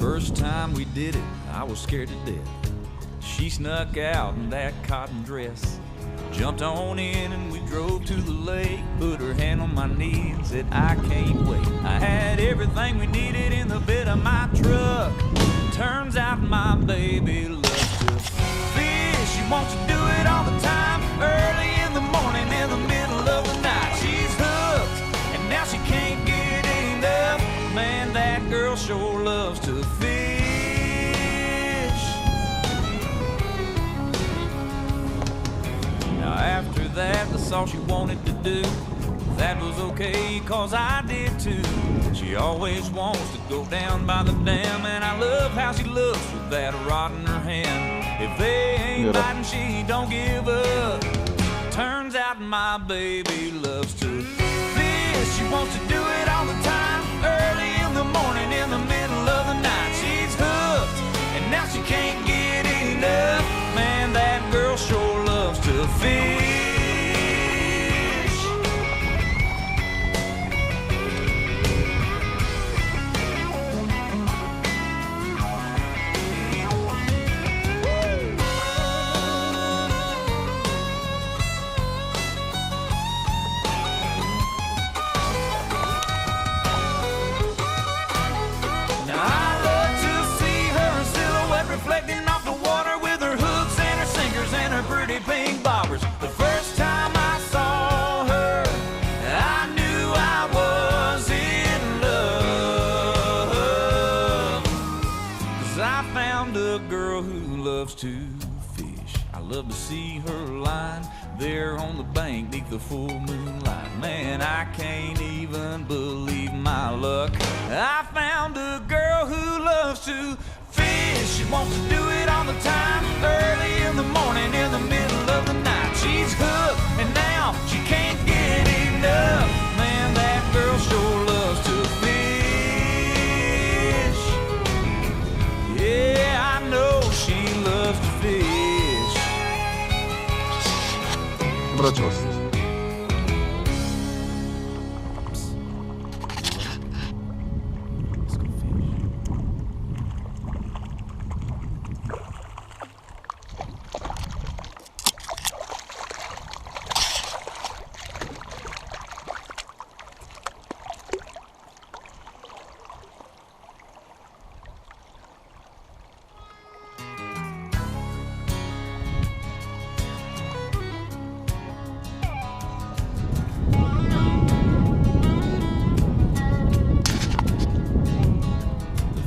First time we did it, I was scared to death. She snuck out in that cotton dress, jumped on in and we drove to the lake. Put her hand on my knee and said, I can't wait. I had everything we needed in the bed of my truck. Turns out my baby loves to fish. She wants to do it all the time, early in the morning, in the middle of the night. She's hooked, and now she can't get enough. Man, that girl sure loves to fish. Now after that, that's all she wanted to do. That was okay, cause I did too. She always wants to go down by the dam, and I love how she looks with that rod in her hand. If they ain't biting, she don't give up. Turns out my baby loves to fish. She wants to do it all the time, early in the morning, in the middle of the night. She's hooked, and now she can't get enough. Man, that girl sure loves to fish. Reflecting off the water with her hooks and her sinkers and her pretty pink bobbers. The first time I saw her, I knew I was in love. 'Cause I found a girl who loves to fish. I love to see her lying there on the bank beneath the full moonlight. Man, I can't even believe my luck. I found a girl who loves to fish. She wants to do it all the time, early in the morning, in the middle of the night. She's hooked, and now she can't get enough. Man, that girl sure loves to fish. Yeah, I know she loves to fish. Доброчёс.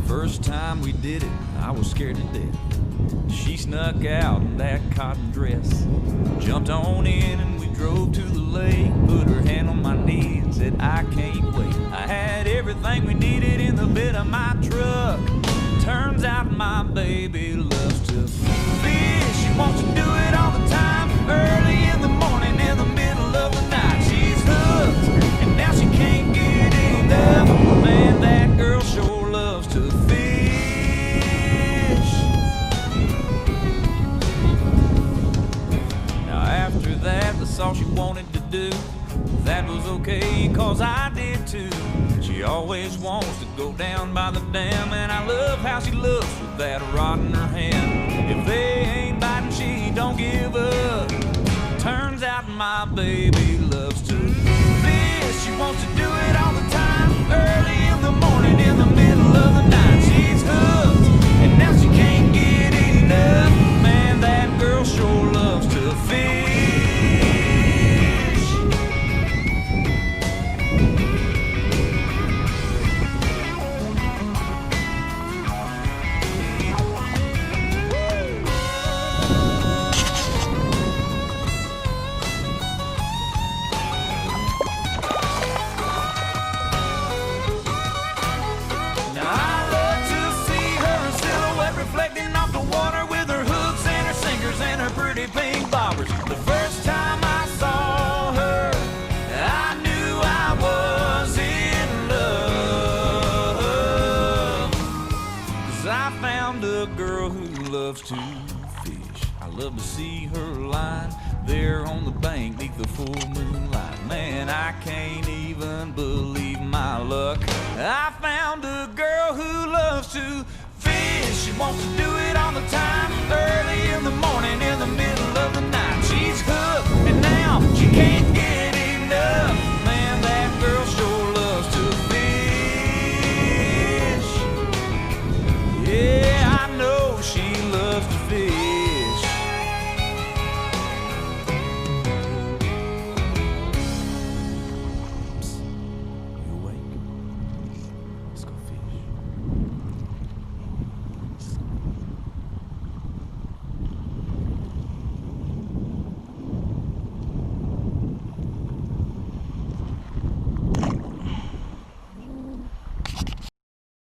First time we did it, I was scared to death. She snuck out in that cotton dress, jumped on in and we drove to the lake. Put her hand on my knee and said, I can't wait. I had everything we needed in the bed of my truck. Turns out my baby loves to fish. She wants to do it all the time, early in the morning, in the middle of the night. She's hooked, and now she can't get enough. Man, that girl sure loves to fish. Now after that, that's all she wanted to do. That was okay, cause I did too. She always wants to go down by the dam, and I love how she looks with that rod in her hand. If they ain't biting, she don't give up. Turns out my baby loves to fish. She wants to do it all the time, early in the morning, in the middle of the night. She's hooked, and now she can't get enough. Man, that girl sure loves to fish. Pink bobbers. The first time I saw her, I knew I was in love. 'Cause I found a girl who loves to fish. I love to see her lying there on the bank beneath the full moonlight. Man, I can't even believe my luck. I found a girl who loves to fish. She wants to do it all the time, early in the morning, in the middle